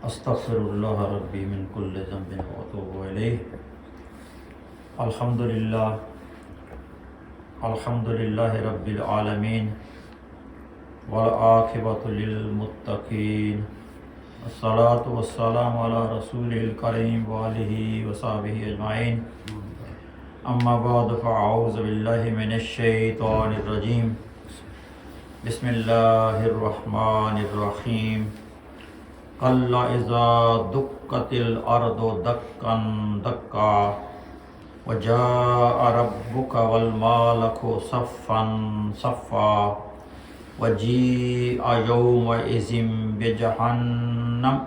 استغفراللہ ربی من کل ذنب واتوب الیہ۔ الحمدللہ رب العالمین والعاقبۃ للمتقین، الصلاۃ والسلام علی رسول الکریم وآلہ وصحبہ اجمعین، اما بعد فاعوذ باللہ من الشیطان الرجیم، بسم اللہ الرحمن الرحیم۔ کلا اذا دکت الارض دکا دکا وجاء ربک والملک صفا صفا وجیء یومئذ بجہنم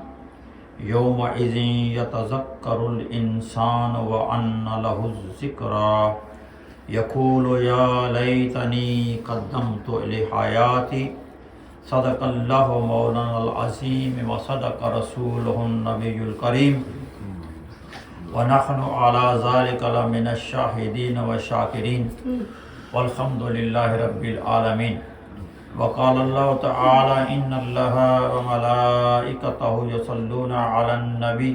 یومئذ یتذکر الانسان وانى له الذکریٰ یقول یا لیتنی قدمت لحیاتی۔ صدق اللہ مولانا العظیم وصدق رسولہ النبی الکریم ونحن علی ذلک لمن الشاہدین والشاکرین والحمد للہ رب العالمین۔ وقال اللہ تعالی ان اللہ وملائکتہ یصلون علی النبی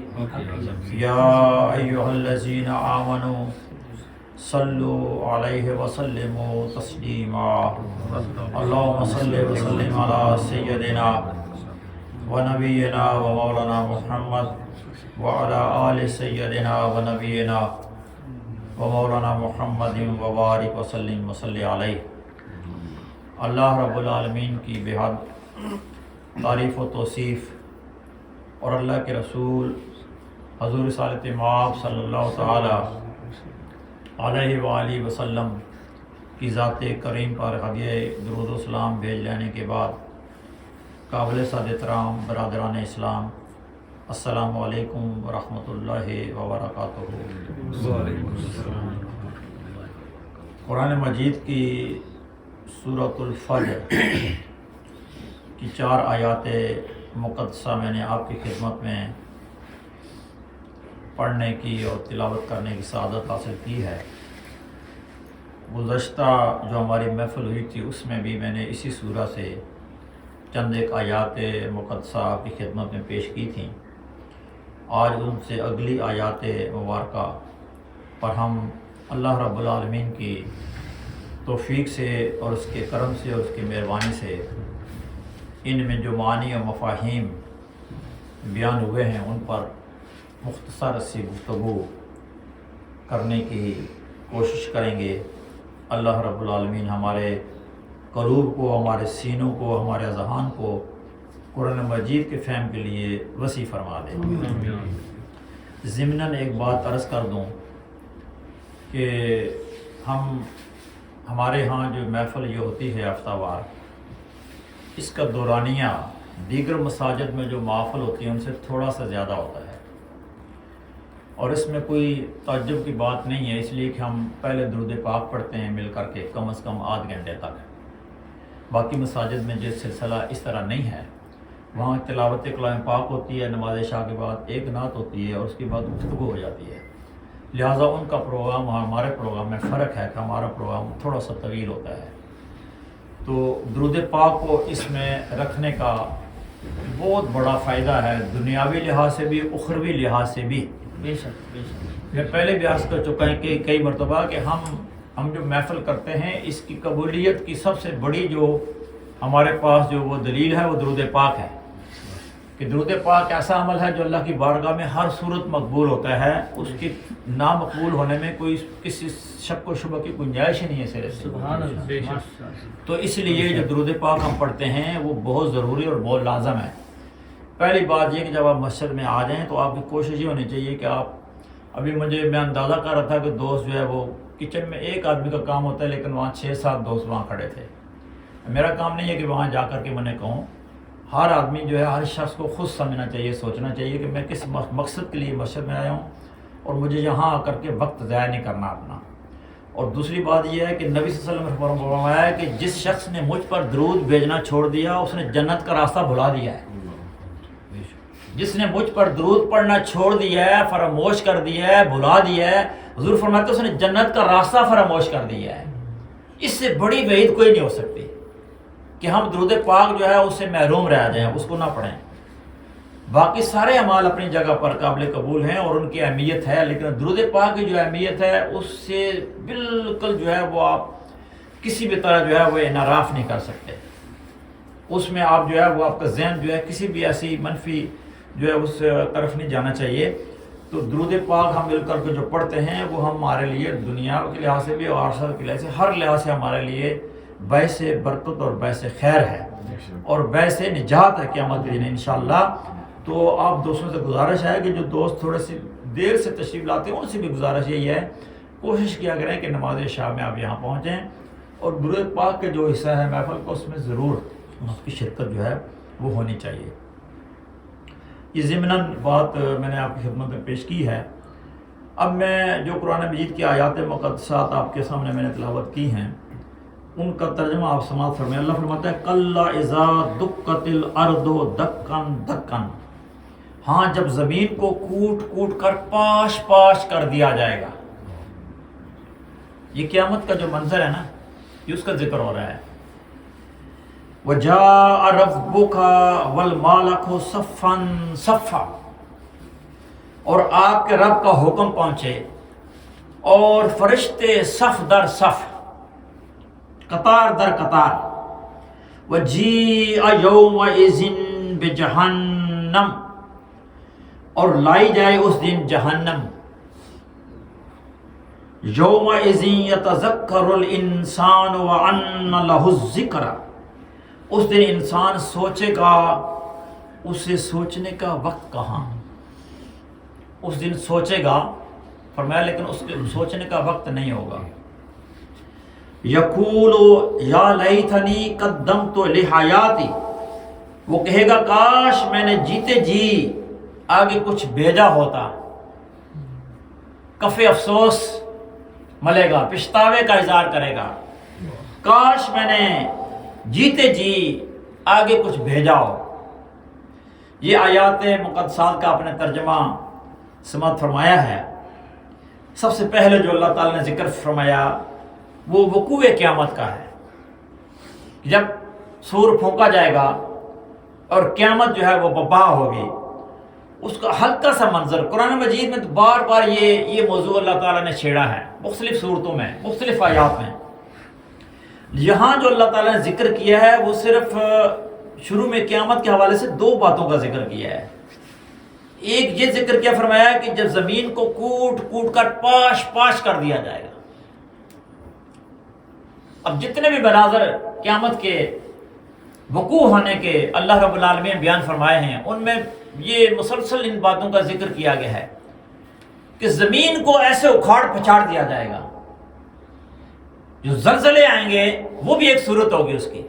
یا ایہا الذین آمنوا صلوا علیہ وسلموا تسلیما۔ اللہم صلی وسلم علی سیدنا ونبینا ومولانا محمد وعلی آل سیدنا ونبینا ومولانا محمد وبارک وسلم وصلی علیہ۔ اللہ رب العالمین کی بے حد تعریف و توصیف اور اللہ کے رسول حضور رسالت مآب صلی اللہ تعالی علیہ وآلہ وسلم کی ذات کریم پر ہدیہ درود و سلام بھیج لینے کے بعد قابل صد احترام برادران اسلام، السلام علیکم ورحمۃ اللہ وبرکاتہ۔ قرآن مجید کی سورۃ الفجر کی 4 آیات مقدسہ میں نے آپ کی خدمت میں پڑھنے کی اور تلاوت کرنے کی سعادت حاصل کی ہے۔ گزشتہ جو ہماری محفل ہوئی تھی اس میں بھی میں نے اسی سورہ سے چند ایک آیات مقدسہ آپ کی خدمت میں پیش کی تھیں۔ آج ان سے اگلی آیات مبارکہ پر ہم اللہ رب العالمین کی توفیق سے اور اس کے کرم سے اور اس کی مہربانی سے ان میں جو معنی و مفاہیم بیان ہوئے ہیں ان پر مختصر سی گفتگو کرنے کی کوشش کریں گے۔ اللہ رب العالمین ہمارے قلوب کو، ہمارے سینوں کو، ہمارے اذہان کو قرآن مجید کے فہم کے لیے وسیع فرما دے۔ ضمناً ایک بات عرض کر دوں کہ ہمارے ہاں جو محفل یہ ہوتی ہے ہفتہ وار، اس کا دورانیہ دیگر مساجد میں جو محفل ہوتی ہے ان سے تھوڑا سا زیادہ ہوتا ہے، اور اس میں کوئی تعجب کی بات نہیں ہے، اس لیے کہ ہم پہلے درود پاک پڑھتے ہیں مل کر کے کم از کم آدھ گھنٹے تک۔ باقی مساجد میں جو سلسلہ اس طرح نہیں ہے، وہاں تلاوت کلام پاک ہوتی ہے، نماز عشاء کے بعد ایک نعت ہوتی ہے اور اس کے بعد گفتگو ہو جاتی ہے، لہٰذا ان کا پروگرام اور ہمارے پروگرام میں فرق ہے کہ ہمارا پروگرام تھوڑا سا طویل ہوتا ہے۔ تو درود پاک کو اس میں رکھنے کا بہت بڑا فائدہ ہے، دنیاوی لحاظ سے بھی اخروی لحاظ سے بھی۔ بے شک میں پہلے بھی عرض کر چکا ہے کہ کئی مرتبہ کہ ہم جو محفل کرتے ہیں اس کی قبولیت کی سب سے بڑی جو ہمارے پاس جو وہ دلیل ہے وہ درود پاک ہے، کہ درود پاک ایسا عمل ہے جو اللہ کی بارگاہ میں ہر صورت مقبول ہوتا ہے، اس کی نامقبول ہونے میں کوئی کسی شک و شبہ کی گنجائش ہی نہیں ہے سرے سے۔ سبحان اللہ۔ تو اس لیے جو درود پاک ہم پڑھتے ہیں وہ بہت ضروری اور بہت لازم ہے۔ پہلی بات یہ کہ جب آپ مسجد میں آ جائیں تو آپ کی کوشش یہ ہونی چاہیے کہ آپ، ابھی میں اندازہ کر رہا تھا کہ دوست جو ہے وہ کچن میں ایک آدمی کا کام ہوتا ہے لیکن وہاں 6-7 دوست وہاں کھڑے تھے۔ میرا کام نہیں ہے کہ وہاں جا کر کے میں نے کہوں، ہر آدمی جو ہے ہر شخص کو خود سمجھنا چاہیے، سوچنا چاہیے کہ میں کس مقصد کے لیے مسجد میں آیا ہوں اور مجھے یہاں آ کر کے وقت ضائع نہیں کرنا اپنا۔ اور دوسری بات یہ ہے کہ نبی صلی اللہ علیہ وسلم نے فرمایا ہے کہ جس شخص نے مجھ پر درود بھیجنا چھوڑ دیا اس نے جنت کا راستہ بھلا دیا ہے۔ جس نے مجھ پر درود پڑھنا چھوڑ دیا ہے، فراموش کر دیا ہے، بھلا دیا ہے، حضور فرماتے ہیں اس نے جنت کا راستہ فراموش کر دیا ہے۔ اس سے بڑی وعید کوئی نہیں ہو سکتی کہ ہم درود پاک جو ہے اس سے محروم رہ جائیں، اس کو نہ پڑھیں۔ باقی سارے اعمال اپنی جگہ پر قابل قبول ہیں اور ان کی اہمیت ہے، لیکن درود پاک کی جو اہمیت ہے اس سے بالکل جو ہے وہ آپ کسی بھی طرح جو ہے وہ انحراف نہیں کر سکتے. اس میں آپ جو ہے وہ آپ کا ذہن جو ہے کسی بھی ایسی منفی جو ہے اس طرف نہیں جانا چاہیے. تو درود پاک ہم مل کر کے جو پڑھتے ہیں وہ ہمارے لیے دنیا کے لحاظ سے بھی اور آخرت کے لحاظ سے ہر لحاظ سے ہمارے لیے باعث برکت اور باعث خیر ہے اور باعث نجات ہے قیامت کے دن انشاءاللہ. تو آپ دوستوں سے گزارش ہے کہ جو دوست تھوڑے سی دیر سے تشریف لاتے ہیں ان سے بھی گزارش یہی ہے، کوشش کیا کریں کہ نماز عشاء میں آپ یہاں پہنچیں اور درود پاک کے جو حصہ ہے محفل کو اس میں ضرور اس کی شرکت جو ہے وہ ہونی چاہیے. یہ ضمناً بات میں نے آپ کی خدمت میں پیش کی ہے. اب میں جو قرآن مجید کی آیات مقدسات آپ کے سامنے میں نے تلاوت کی ہیں ان کا ترجمہ آپ سماعت فرمائیں. اللہ فرماتا ہے کلا اذا دکت الارض دکن دکن، ہاں جب زمین کو کوٹ کوٹ کر پاش پاش کر دیا جائے گا. یہ قیامت کا جو منظر ہے نا یہ اس کا ذکر ہو رہا ہے. وَجَاءَ رَبُّكَ وَالْمَلَكُ صَفًّا صَفًّا، اور آپ کے رب کا حکم پہنچے اور فرشتے صف در صف قطار در قطار. وَجِيءَ يَوْمَئِذٍ بِجَهَنَّمَ، اور لائی جائے اس دن جہنم. يَوْمَئِذٍ يَتَذَكَّرُ الْإِنسَانُ وَأَنَّ لَهُ الذِّكْرَى، اس دن انسان سوچے گا، اسے سوچنے کا وقت کہاں. اس دن سوچے گا فرمایا لیکن اس کے سوچنے کا وقت نہیں ہوگا. یقول یا لیتنی قدمت لحیاتی، وہ کہے گا کاش میں نے جیتے جی آگے کچھ بھیجا ہوتا. کف افسوس ملے گا، پچھتاوے کا اظہار کرے گا، کاش میں نے جیتے جی آگے کچھ بھیجا ہو. یہ آیات مقدسات کا اپنے ترجمہ سماعت فرمایا ہے. سب سے پہلے جو اللہ تعالیٰ نے ذکر فرمایا وہ وقوع قیامت کا ہے. جب سور پھونکا جائے گا اور قیامت جو ہے وہ برپا ہوگی، اس کا ہلکا سا منظر قرآن مجید میں تو بار بار یہ موضوع اللہ تعالیٰ نے چھیڑا ہے مختلف صورتوں میں مختلف آیات میں. یہاں جو اللہ تعالیٰ نے ذکر کیا ہے وہ صرف شروع میں قیامت کے حوالے سے دو باتوں کا ذکر کیا ہے. ایک یہ ذکر کیا فرمایا کہ جب زمین کو کوٹ کوٹ کر پاش پاش کر دیا جائے گا. اب جتنے بھی مناظر قیامت کے وقوع ہونے کے اللہ رب العالمین بیان فرمائے ہیں ان میں یہ مسلسل ان باتوں کا ذکر کیا گیا ہے کہ زمین کو ایسے اکھاڑ پھچاڑ دیا جائے گا. جو زلزلے آئیں گے وہ بھی ایک صورت ہوگی اس کی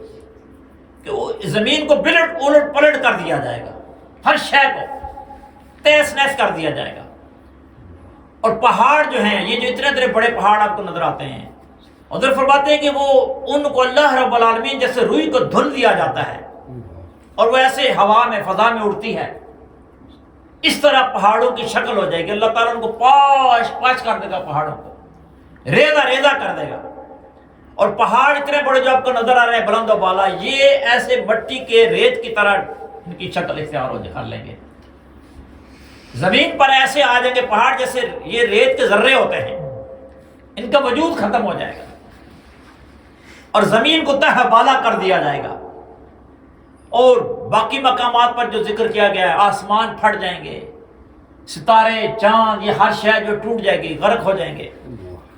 کہ وہ زمین کو الٹ پلٹ کر دیا جائے گا، ہر شے کو تیس نیس کر دیا جائے گا. اور پہاڑ جو ہیں یہ جو اتنے بڑے پہاڑ آپ کو نظر آتے ہیں ادھر فرماتے ہیں کہ وہ ان کو اللہ رب العالمین جیسے روئی کو دھل دیا جاتا ہے اور وہ ایسے ہوا میں فضا میں اڑتی ہے، اس طرح پہاڑوں کی شکل ہو جائے گی. اللہ تعالیٰ ان کو پاش پاش کر دے گا، پہاڑوں کو ریزہ ریزہ کر دے گا. اور پہاڑ اتنے بڑے جو آپ کو نظر آ رہے ہیں بلند و بالا، یہ ایسے مٹی کے ریت کی طرح ان کی شکل اختیار ہو کر لیں گے. زمین پر ایسے آ جائیں گے پہاڑ جیسے یہ ریت کے ذرے ہوتے ہیں، ان کا وجود ختم ہو جائے گا اور زمین کو تہہ بالا کر دیا جائے گا. اور باقی مقامات پر جو ذکر کیا گیا ہے آسمان پھٹ جائیں گے، ستارے چاند یہ ہر شے جو ٹوٹ جائے گی، غرق ہو جائیں گے،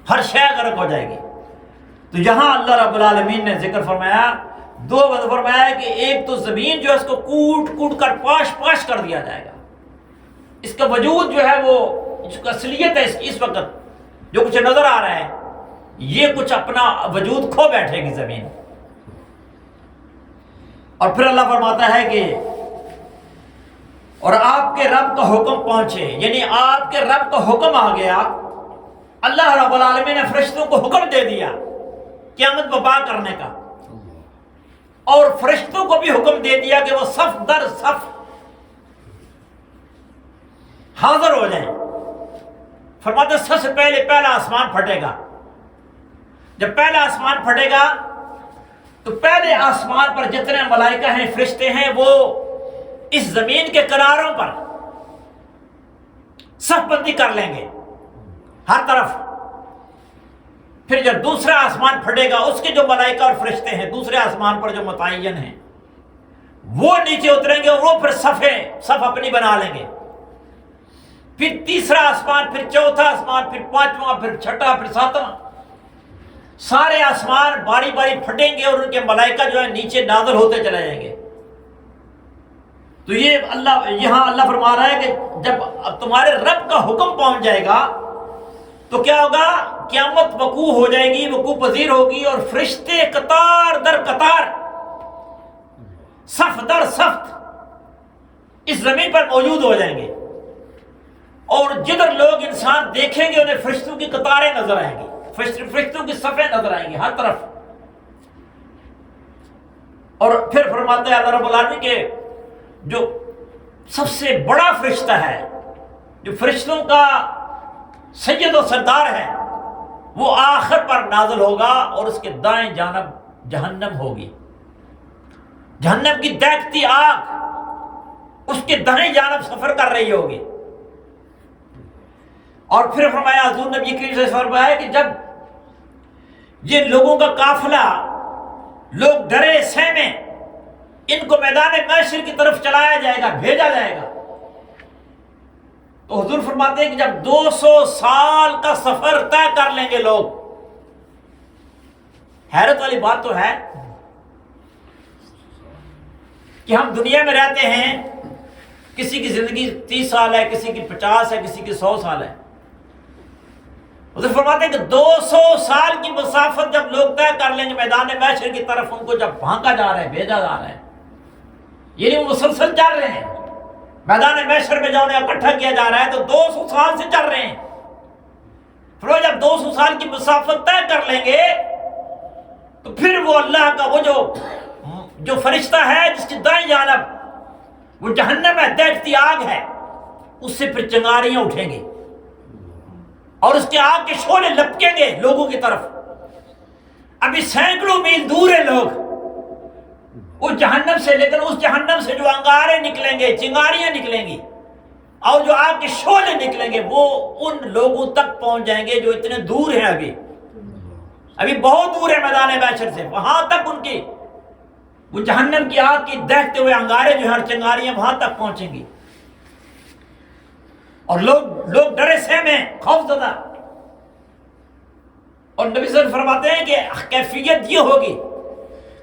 ہر شے غرق ہو جائے گی. تو یہاں اللہ رب العالمین نے ذکر فرمایا دو بات فرمایا ہے کہ ایک تو زمین جو ہے اس کو کوٹ کوٹ کر پاش پاش کر دیا جائے گا. اس کا وجود جو ہے وہ اس کا اصلیت ہے اس وقت جو کچھ نظر آ رہا ہے یہ کچھ اپنا وجود کھو بیٹھے گی زمین. اور پھر اللہ فرماتا ہے کہ اور آپ کے رب کا حکم پہنچے، یعنی آپ کے رب کا حکم آ گیا. اللہ رب العالمین نے فرشتوں کو حکم دے دیا قیامت برپا کرنے کا، اور فرشتوں کو بھی حکم دے دیا کہ وہ صف در صف حاضر ہو جائیں. فرماتے سب سے پہلا آسمان پھٹے گا. جب پہلا آسمان پھٹے گا تو پہلے آسمان پر جتنے ملائکہ ہیں فرشتے ہیں وہ اس زمین کے کناروں پر صف بندی کر لیں گے ہر طرف. پھر جب دوسرا آسمان پھٹے گا اس کے جو ملائکہ اور فرشتے ہیں دوسرے آسمان پر جو متعین ہیں وہ نیچے اتریں گے اور وہ پھر صف اپنی بنا لیں گے. پھر تیسرا آسمان، پھر چوتھا آسمان، پھر پانچواں، پھر چھٹا، پھر ساتواں. سارے آسمان باری باری پھٹیں گے اور ان کے ملائکہ جو ہے نیچے نازل ہوتے چلے جائیں گے. تو یہ یہاں اللہ فرما رہا ہے کہ جب تمہارے رب کا حکم پہنچ جائے گا تو کیا ہوگا؟ قیامت وقوع ہو جائے گی، وقوع پذیر ہوگی، اور فرشتے قطار در قطار، صف در صف اس زمین پر موجود ہو جائیں گے. اور جدھر لوگ انسان دیکھیں گے انہیں فرشتوں کی قطاریں نظر آئیں گی، فرشتوں کی صفیں نظر آئیں گی ہر طرف. اور پھر فرماتا ہے اللہ رب العالمین کہ جو سب سے بڑا فرشتہ ہے، جو فرشتوں کا سید و سردار ہے، وہ آخر پر نازل ہوگا اور اس کے دائیں جانب جہنم ہوگی. جہنم کی دیکھتی آگ اس کے دائیں جانب سفر کر رہی ہوگی. اور پھر فرمایا حضور نبی کریم سے فرمایا کہ جب یہ لوگوں کا قافلہ، لوگ ڈرے سہمے، ان کو میدان محشر کی طرف چلایا جائے گا، بھیجا جائے گا، تو حضور فرماتے ہیں کہ جب 200 سال کا سفر طے کر لیں گے لوگ. حیرت والی بات تو ہے کہ ہم دنیا میں رہتے ہیں، کسی کی زندگی 30 سال ہے، کسی کی 50 ہے، کسی کی 100 سال ہے. حضور فرماتے ہیں کہ 200 سال کی مسافت جب لوگ طے کر لیں گے میدان محشر کی طرف، ان کو جب بھانکا جا رہا ہے، بھیجا جا رہا ہے، یعنی وہ مسلسل چل رہے ہیں میدان محشر میں، جب انہیں اکٹھا کیا جا رہا ہے تو 200 سال سے چل رہے ہیں. پھر وہ جب 200 سال کی مسافت طے کر لیں گے تو پھر وہ اللہ کا وہ جو فرشتہ ہے جس کی دائیں جانب وہ جہنم ہے، دیکھتی آگ ہے، اس سے پھر چنگاریاں اٹھیں گی اور اس کے آگ کے شعلے لپکیں گے لوگوں کی طرف. ابھی سینکڑوں میل دور ہیں لوگ اس جہنم سے، لیکن اس جہنم سے جو انگارے نکلیں گے، چنگاریاں نکلیں گی اور جو آگ کے شعلے نکلیں گے وہ ان لوگوں تک پہنچ جائیں گے جو اتنے دور ہیں. ابھی بہت دور ہے میدان محشر سے، وہاں تک ان کی وہ جہنم کی آگ کی دیکھتے ہوئے انگارے جو ہیں، چنگاریاں وہاں تک پہنچیں گی. اور لوگ ڈرے سہمے، خوف زدہ. اور نبی صلی اللہ علیہ وسلم فرماتے ہیں کہ کیفیت یہ ہوگی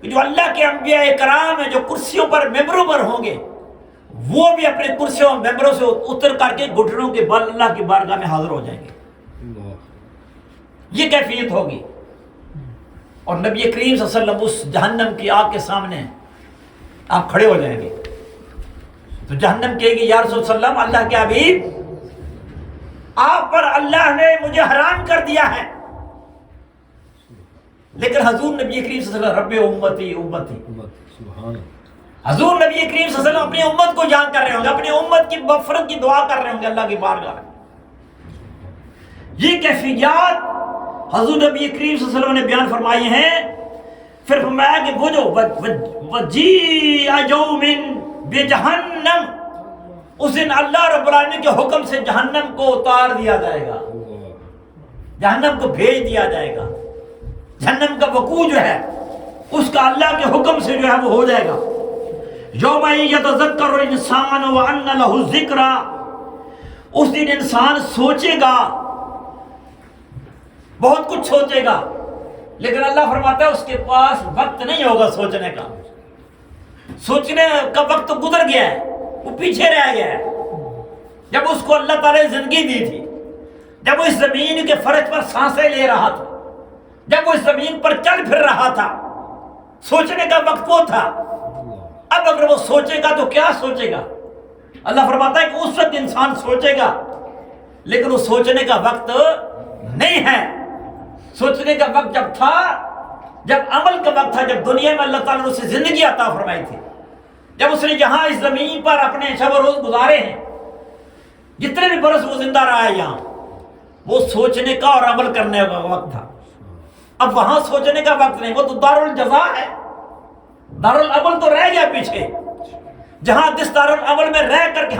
کہ جو اللہ کے انبیاء کرام ہیں جو کرسیوں پر ممبروں پر ہوں گے، وہ بھی اپنے کرسیوں اور ممبروں سے اتر کر کے گھٹنوں کے بل اللہ کی بارگاہ میں حاضر ہو جائیں گے. یہ کیفیت ہوگی. اور نبی کریم صلی اللہ علیہ وسلم اس جہنم کی آگ کے سامنے آپ کھڑے ہو جائیں گے تو جہنم کہے گی یا رسول اللہ علیہ وسلم، اللہ کے حبیب، آپ پر اللہ نے مجھے حرام کر دیا ہے، لیکن حضور نبی کریم صلی اللہ علیہ وسلم رب امتی امتی، حضور نبی کریم صلی اللہ علیہ وسلم اپنی امت کو جان کر رہے ہوں گے، اپنی امت کی مغفرت کی دعا کر رہے ہوں گے اللہ کی بارگاہ میں. یہ کیفیات حضور نبی کریم صلی اللہ علیہ وسلم نے بیان فرمائی ہیں. پھر فرمایا کہ وہ جو وجیء یوم بجہنم، اس دن اللہ رب العالمین کے حکم سے جہنم کو اتار دیا جائے گا، جہنم کو بھیج دیا جائے گا. جہنم کا وقوع جو ہے اس کا اللہ کے حکم سے جو ہے وہ ہو جائے گا. یوم یتذکر الانسان وان لہ الذکریٰ، اس دن انسان سوچے گا، بہت کچھ سوچے گا، لیکن اللہ فرماتا ہے اس کے پاس وقت نہیں ہوگا سوچنے کا. سوچنے کا وقت گزر گیا ہے، وہ پیچھے رہ گیا ہے. جب اس کو اللہ تعالی نے زندگی دی تھی، جب وہ اس زمین کے فرش پر سانسیں لے رہا تھا، جب وہ اس زمین پر چل پھر رہا تھا، سوچنے کا وقت وہ تھا. اب اگر وہ سوچے گا تو کیا سوچے گا؟ اللہ فرماتا ہے کہ اس وقت انسان سوچے گا، لیکن وہ سوچنے کا وقت نہیں ہے. سوچنے کا وقت جب تھا، جب عمل کا وقت تھا، جب دنیا میں اللہ تعالیٰ نے اسے زندگی عطا فرمائی تھی، جب اس نے جہاں اس زمین پر اپنے شب و روز گزارے ہیں، جتنے بھی برس وہ زندہ رہا ہے یہاں، وہ سوچنے کا اور عمل کرنے کا وقت تھا. اب وہاں سوچنے کا وقت نہیں، وہ تو دارالجزا ہے، دارالعمل تو رہ گیا پیچھے. جہاں جس دارالعمل میں رہ کر کے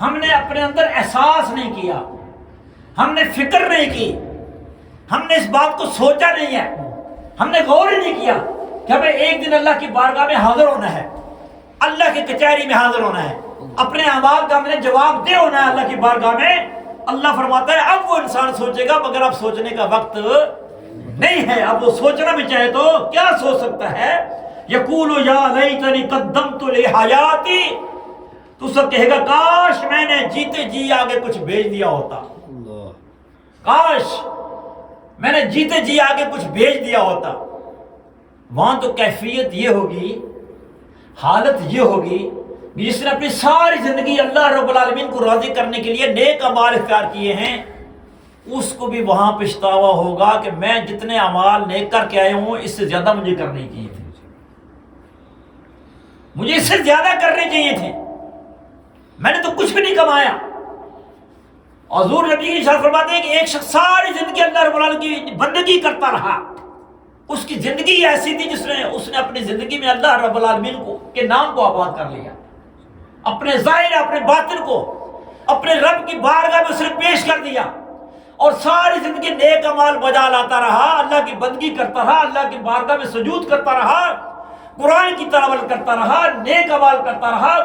ہم نے اپنے اندر احساس نہیں کیا، ہم نے فکر نہیں کی، ہم نے اس بات کو سوچا نہیں ہے، ہم نے غور ہی نہیں کیا کہ ہمیں ایک دن اللہ کی بارگاہ میں حاضر ہونا ہے، اللہ کی کچہری میں حاضر ہونا ہے، اپنے اعمال کا ہم نے جواب دے ہونا ہے اللہ کی بارگاہ میں۔ اللہ فرماتا ہے اب وہ انسان سوچے گا، مگر اب سوچنے کا وقت نہیں ہے۔ اب وہ سوچنا بھی چاہے تو کیا سوچ سکتا ہے؟ یقول یا لیتنی قدمت لحیاتی، تو سب کہے گا کاش میں نے جیتے جی آگے کچھ بھیج دیا ہوتا، کاش میں نے جیتے جی آگے کچھ بھیج دیا ہوتا۔ وہاں تو کیفیت یہ ہوگی، حالت یہ ہوگی کہ جس نے اپنی ساری زندگی اللہ رب العالمین کو راضی کرنے کے لیے نیک اعمال اختیار کیے ہیں، اس کو بھی وہاں پچھتاوا ہوگا کہ میں جتنے اعمال نیک کر کے آئے ہوں اس سے زیادہ مجھے کرنے چاہیے تھے، مجھے اس سے زیادہ کرنے چاہیے تھے، میں نے تو کچھ بھی نہیں کمایا۔ حضور نبی کی ارشاد فرماتے ہیں کہ ایک شخص ساری زندگی اللہ رب العالمین کی بندگی کرتا رہا، اس کی زندگی ایسی تھی جس نے اپنی زندگی میں اللہ رب العالمین کے نام کو آباد کر لیا، اپنے ظاہر اپنے باطن کو اپنے رب کی بارگاہ میں اس نے پیش کر دیا، اور ساری زندگی نیک اعمال بجا لاتا رہا، اللہ کی بندگی کرتا رہا، اللہ کی بارگاہ میں سجود کرتا رہا، قرآن کی تلاوت کرتا رہا، نیک اعمال کرتا رہا،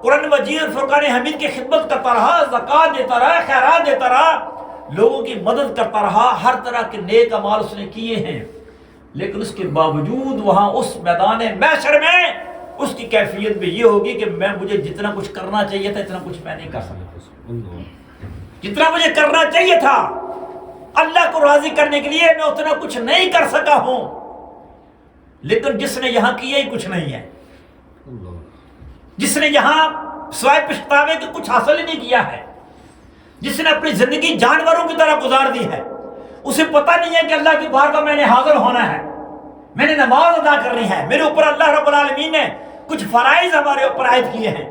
قرآن مجید اور فرقان حمید کی خدمت کرتا رہا، زکوٰۃ دیتا رہا، خیرات دیتا رہا، لوگوں کی مدد کرتا رہا، ہر طرح کے نیک اعمال اس نے کیے ہیں، لیکن اس کے باوجود وہاں اس میدان محشر میں اس کی کیفیت بھی یہ ہوگی کہ مجھے جتنا کچھ کرنا چاہیے تھا اتنا کچھ میں نہیں کر سکا، جتنا مجھے کرنا چاہیے تھا اللہ کو راضی کرنے کے لیے میں اتنا کچھ نہیں کر سکا ہوں۔ لیکن جس نے یہاں کیا ہی کچھ نہیں ہے، جس نے یہاں سوائے پچھتاوے کے کچھ حاصل ہی نہیں کیا ہے، جس نے اپنی زندگی جانوروں کی طرح گزار دی ہے، اسے پتہ نہیں ہے کہ اللہ کی بارگاہ میں نے حاضر ہونا ہے، میں نے نماز ادا کرنی ہے، میرے اوپر اللہ رب العالمین نے کچھ فرائض ہمارے اوپر عائد کیے ہیں،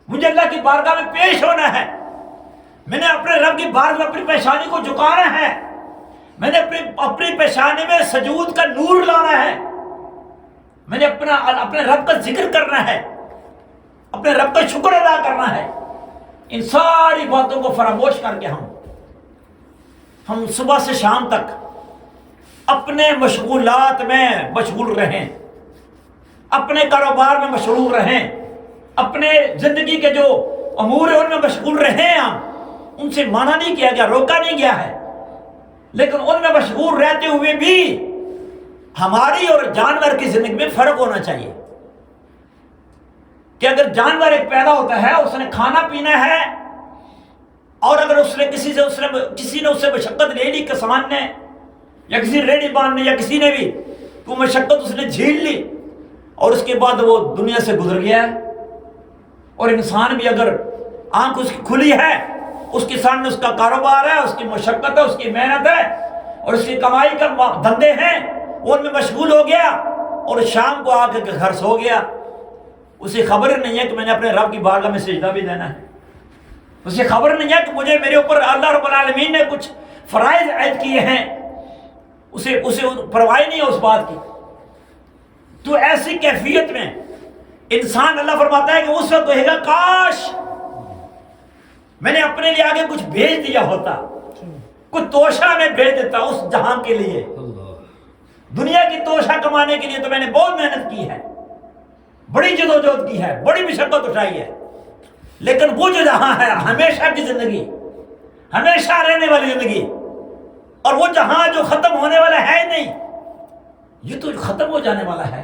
مجھے اللہ کی بارگاہ میں پیش ہونا ہے، میں نے اپنے رب کی بارگاہ میں اپنی پیشانی کو جھکانا ہے، میں نے اپنی پیشانی میں سجود کا نور لانا ہے، میں نے اپنے رب کا ذکر کرنا ہے، اپنے رب کا شکر ادا کرنا ہے۔ ان ساری باتوں کو فراموش کر کے ہم صبح سے شام تک اپنے مشغولات میں مشغول رہیں، اپنے کاروبار میں مشغول رہیں، اپنے زندگی کے جو امور ہیں ان میں مشغول رہیں، ہم ان سے منع نہیں کیا گیا، روکا نہیں گیا ہے، لیکن ان میں مشغول رہتے ہوئے بھی ہماری اور جانور کی زندگی میں فرق ہونا چاہیے کہ اگر جانور ایک پیدا ہوتا ہے، اس نے کھانا پینا ہے، اور اگر اس نے کسی نے اس سے مشقت لے لی، کسان نے یا کسی ریڑھی باندھ نے یا کسی نے بھی تو مشقت اس نے جھیل لی، اور اس کے بعد وہ دنیا سے گزر گیا ہے۔ اور انسان بھی اگر آنکھ اس کی کھلی ہے، اس کے سامنے اس کا کاروبار ہے، اس کی مشقت ہے، اس کی محنت ہے، اور اس کی کمائی کا دھندے ہیں، وہ ان میں مشغول ہو گیا، اور شام کو آ کے گھر سو گیا، اسے خبر نہیں ہے کہ میں نے اپنے رب کی بارگاہ میں سجدہ بھی دینا ہے، اسے خبر نہیں ہے کہ مجھے میرے اوپر اللہ رب العالمین نے کچھ فرائض عائد کیے ہیں، اسے پرواہ نہیں ہے اس بات کی۔ تو ایسی کیفیت میں انسان، اللہ فرماتا ہے کہ اس وقت کہے گا کاش میں نے اپنے لیے آگے کچھ بھیج دیا ہوتا، کچھ توشہ میں بھیج دیتا اس جہاں کے لیے، دنیا کی توشہ کمانے کے لیے تو میں نے بہت محنت کی ہے، بڑی جدوجہد کی ہے، بڑی مشقت اٹھائی ہے، لیکن وہ جو جہاں ہے ہمیشہ کی زندگی، ہمیشہ رہنے والی زندگی، اور وہ جہاں جو ختم ہونے والا ہے ہی نہیں، یہ تو ختم ہو جانے والا ہے۔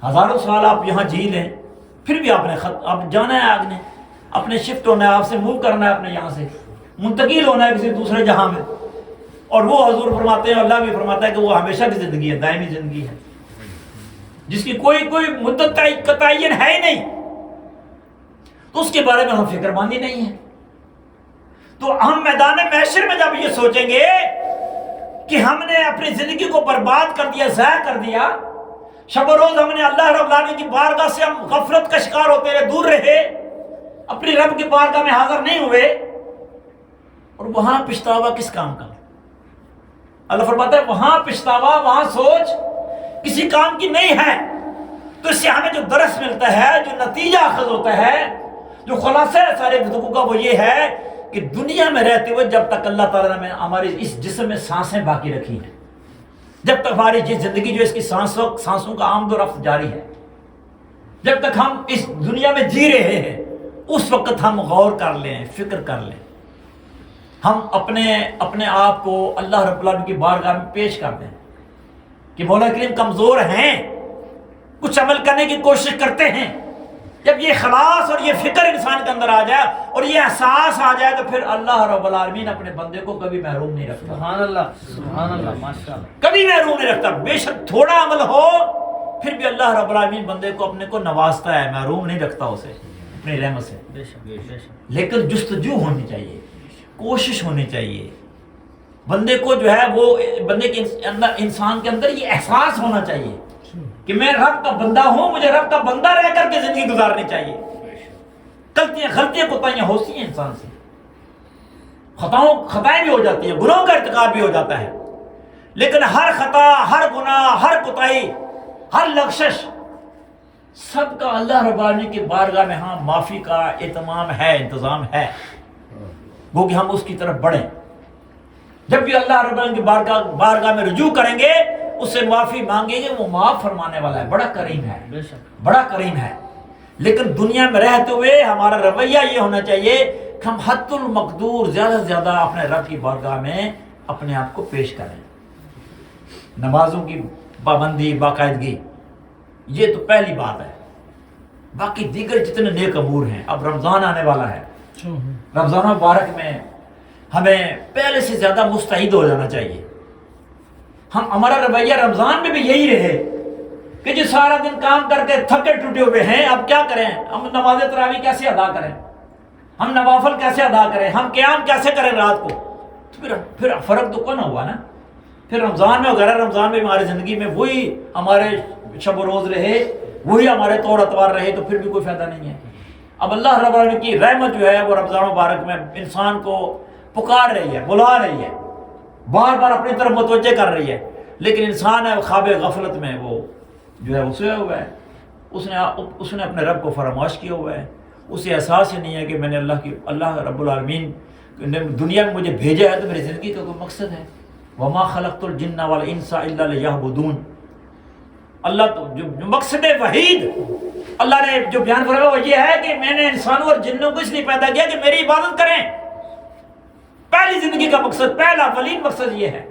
ہزاروں سال آپ یہاں جی لیں، پھر بھی آپ جانا ہے، آپ نے اپنے شفٹ ہونا ہے، آپ سے موو کرنا ہے، اپنے یہاں سے منتقل ہونا ہے کسی دوسرے جہاں میں، اور وہ حضور فرماتے ہیں، اللہ بھی فرماتا ہے کہ وہ ہمیشہ کی زندگی ہے، دائمی زندگی ہے، جس کی کوئی مدت کا تعین ہے ہی نہیں، تو اس کے بارے میں ہم فکر مندی نہیں ہے۔ تو ہم میدان محشر میں جب یہ سوچیں گے کہ ہم نے اپنی زندگی کو برباد کر دیا، ضائع کر دیا، شب و روز ہم نے اللہ رب العالمین کی بارگاہ سے ہم غفلت کا شکار ہوتے رہے، دور رہے، اپنی رب کی بارگاہ میں حاضر نہیں ہوئے، اور وہاں پچھتاوا کس کام کا؟ اللہ فرماتا ہے وہاں پچھتاوا، وہاں سوچ کسی کام کی نہیں ہے۔ تو اس سے ہمیں جو درس ملتا ہے، جو نتیجہ اخذ ہوتا ہے، جو خلاصہ ہے سارے گفتگو کا، وہ یہ ہے کہ دنیا میں رہتے ہوئے جب تک اللہ تعالیٰ نے ہمارے اس جسم میں سانسیں باقی رکھی ہیں، جب تک ہماری زندگی جو اس کی سانسوں کا آمد و رفت جاری ہے، جب تک ہم اس دنیا میں جی رہے ہیں، اس وقت ہم غور کر لیں، فکر کر لیں، ہم اپنے آپ کو اللہ رب العالمین کی بارگاہ میں پیش کر دیں کہ مولا کریم کمزور ہیں، کچھ عمل کرنے کی کوشش کرتے ہیں۔ جب یہ خلاص اور یہ فکر انسان کے اندر آ جائے اور یہ احساس آ جائے تو پھر اللہ رب العالمین اپنے بندے کو کبھی محروم نہیں رکھتا۔ سبحان اللہ، سبحان اللہ، ماشاءاللہ، کبھی محروم نہیں رکھتا، بے شک تھوڑا عمل ہو پھر بھی اللہ رب العالمین بندے کو اپنے کو نوازتا ہے، محروم نہیں رکھتا اسے اپنی رحمت سے۔ بے شک، بے شک، لیکن جستجو ہونی چاہیے، کوشش ہونی چاہیے، بندے کو جو ہے وہ بندے کے اندر، انسان کے اندر یہ احساس ہونا چاہیے کہ میں رب کا بندہ ہوں، مجھے رب کا بندہ رہ کر کے زندگی گزارنی چاہیے۔ غلطیاں کوتاہیاں ہوتی ہیں انسان سے، خطائیں بھی ہو جاتی ہیں، گناہوں کا ارتکاب بھی ہو جاتا ہے، لیکن ہر خطا، ہر گناہ، ہر کوتاہی، ہر لغزش، سب کا اللہ رب العالمین کی بارگاہ میں ہاں معافی کا اہتمام ہے، انتظام ہے، وہ کہ ہم اس کی طرف بڑھیں۔ جب بھی اللہ رب العالمین کی بارگاہ میں رجوع کریں گے، اس سے معافی مانگیں گے، وہ معاف فرمانے والا ہے، بڑا کریم ہے، بے شک، بڑا کریم ہے۔ لیکن دنیا میں رہتے ہوئے ہمارا رویہ یہ ہونا چاہیے کہ ہم حد المقدور زیادہ سے زیادہ اپنے رب کی بارگاہ میں اپنے آپ کو پیش کریں۔ نمازوں کی پابندی، باقاعدگی، یہ تو پہلی بات ہے۔ باقی دیگر جتنے نیک امور ہیں، اب رمضان آنے والا ہے، رمضان مبارک میں ہمیں پہلے سے زیادہ مستعد ہو جانا چاہیے۔ ہمارا رویہ رمضان میں بھی یہی رہے کہ جو سارا دن کام کر کے تھکے ٹوٹے ہوئے ہیں، اب کیا کریں؟ ہم نماز تراویح کیسے ادا کریں؟ ہم نوافل کیسے ادا کریں؟ ہم قیام کیسے کریں رات کو؟ تو پھر فرق تو کون ہوا نا؟ پھر رمضان میں وغیرہ رمضان میں ہماری زندگی میں وہی ہمارے شب و روز رہے، وہی ہمارے طور اتوار رہے تو پھر بھی کوئی فائدہ نہیں ہے۔ اب اللہ رب العالمین کی رحمت جو ہے وہ رمضان مبارک میں انسان کو پکار رہی ہے، بلا رہی ہے، بار بار اپنی طرف متوجہ کر رہی ہے، لیکن انسان ہے خواب غفلت میں، وہ جو ہے وہ سویا ہوا ہے، اس نے اپنے رب کو فراموش کیا ہوا ہے، اسے احساس ہی نہیں ہے کہ میں نے اللہ رب العالمین نے دنیا میں مجھے بھیجا ہے تو میری زندگی کا کوئی مقصد ہے۔ وما خلقت الجن والانس الا لیعبدون، اللہ تو جو مقصد وحید اللہ نے جو بیان فرمایا وہ یہ ہے کہ میں نے انسانوں اور جنوں کو اس لیے پیدا کیا کہ میری عبادت کریں۔ پہلی زندگی کا مقصد، پہلا اولین مقصد یہ ہے،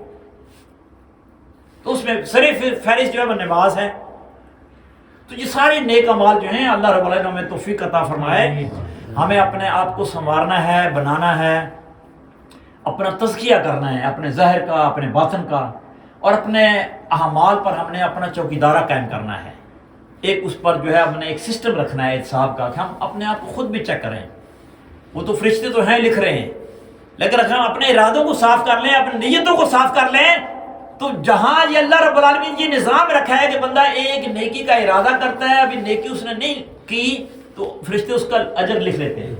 تو اس میں صرف فہرست جو ہے وہ نماز ہے۔ تو یہ سارے نیک اعمال جو ہیں اللہ رب العالمین نے ہمیں توفیق عطا فرمائے، ہمیں اپنے آپ کو سنوارنا ہے، بنانا ہے، اپنا تزکیہ کرنا ہے، اپنے ظاہر کا، اپنے باطن کا، اور اپنے اعمال پر ہم نے اپنا چوکیدارہ قائم کرنا ہے۔ ایک اس پر جو ہے ہم نے ایک سسٹم رکھنا ہے احتساب کا کہ ہم اپنے آپ کو خود بھی چیک کریں۔ وہ تو فرشتے تو ہیں لکھ رہے ہیں، لیکن اگر ہم اپنے ارادوں کو صاف کر لیں، اپنی نیتوں کو صاف کر لیں، تو جہاں یہ اللہ رب العالمین یہ نظام رکھا ہے کہ بندہ ایک نیکی کا ارادہ کرتا ہے، ابھی نیکی اس نے نہیں کی تو فرشتے اس کا اجر لکھ لیتے ہیں۔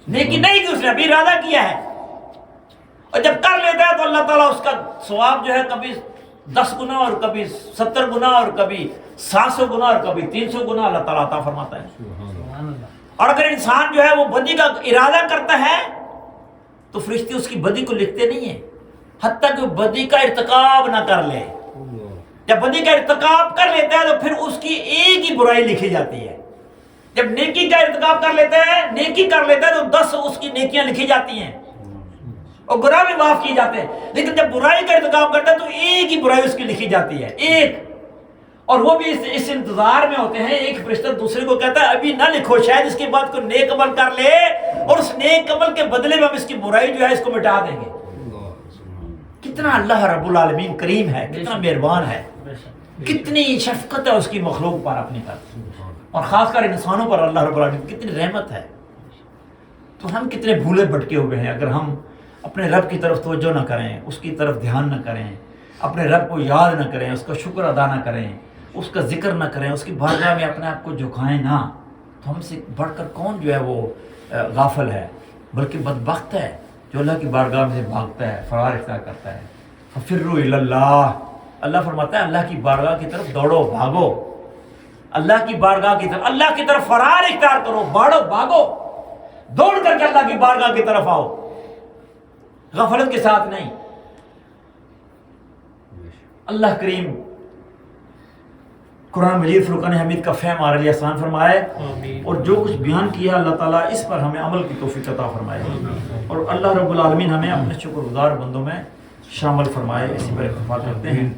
نیکی نہیں کی اس نے، ابھی ارادہ کیا ہے، اور جب کر لیتا ہے تو اللہ تعالیٰ اس کا ثواب جو ہے کبھی 10 گنا اور کبھی 70 گنا اور کبھی 700 گنا اور کبھی 300 گنا اللہ تعالیٰ عطا فرماتا ہے۔ اور اگر انسان جو ہے وہ بدی کا ارادہ کرتا ہے تو فرشتے اس کی بدی کو لکھتے نہیں ہیں حتیٰ کہ بدی کا ارتکاب نہ کر لے۔ جب بدی کا ارتکاب کر لیتا ہے تو پھر اس کی ایک ہی برائی لکھی جاتی ہے۔ جب نیکی کا ارتکاب کر لیتا ہے، نیکی کر لیتا ہے تو 10 اس کی نیکیاں لکھی جاتی ہیں اور گناہ بھی معاف کیے جاتے ہیں، لیکن جب برائی کا ارتکاب کرتا ہے تو ایک ہی برائی اس کی لکھی جاتی ہے، ایک، اور وہ بھی اس انتظار میں ہوتے ہیں۔ ایک فرشتہ دوسرے کو کہتا ہے ابھی نہ لکھو، شاید اس کے بعد کوئی نیک عمل کر لے اور اس نیک عمل کے بدلے میں ہم اس کی برائی جو ہے اس کو مٹا دیں گے۔ کتنا اللہ رب العالمین کریم ہے، کتنا مہربان ہے، کتنی شفقت ہے اس کی مخلوق پر اپنی طرف، اور خاص کر انسانوں پر اللہ رب العالمین کتنی رحمت ہے۔ تو ہم کتنے بھولے بھٹکے ہوئے ہیں اگر ہم اپنے رب کی طرف توجہ نہ کریں، اس کی طرف دھیان نہ کریں، اپنے رب کو یاد نہ کریں، اس کا شکر ادا نہ کریں، اس کا ذکر نہ کریں، اس کی بارگاہ میں اپنے آپ کو جھکائیں نہ، تو ہم سے بڑھ کر کون جو ہے وہ غافل ہے، بلکہ بدبخت ہے جو اللہ کی بارگاہ میں سے بھاگتا ہے، فرار اختیار کرتا ہے۔ فَفِرُّوا إِلَى اللَّهِ، اللہ فرماتا ہے اللہ کی بارگاہ کی طرف دوڑو، بھاگو۔ اللہ کی بارگاہ کی طرف، اللہ کی طرف فرار اختیار کرو، باڑو بھاگو، دوڑ کر کے اللہ کی بارگاہ کی طرف آؤ، غفلت کے ساتھ نہیں۔ اللہ کریم قرآن مجید فرقان حمید کا فہم ہمارے لیے آسان فرمائے، اور جو کچھ بیان کیا اللہ تعالیٰ اس پر ہمیں عمل کی توفیق عطا فرمائے، اور اللہ رب العالمین ہمیں اپنے شکر گزار بندوں میں شامل فرمائے۔ اسی پر اتفاق کرتے ہیں۔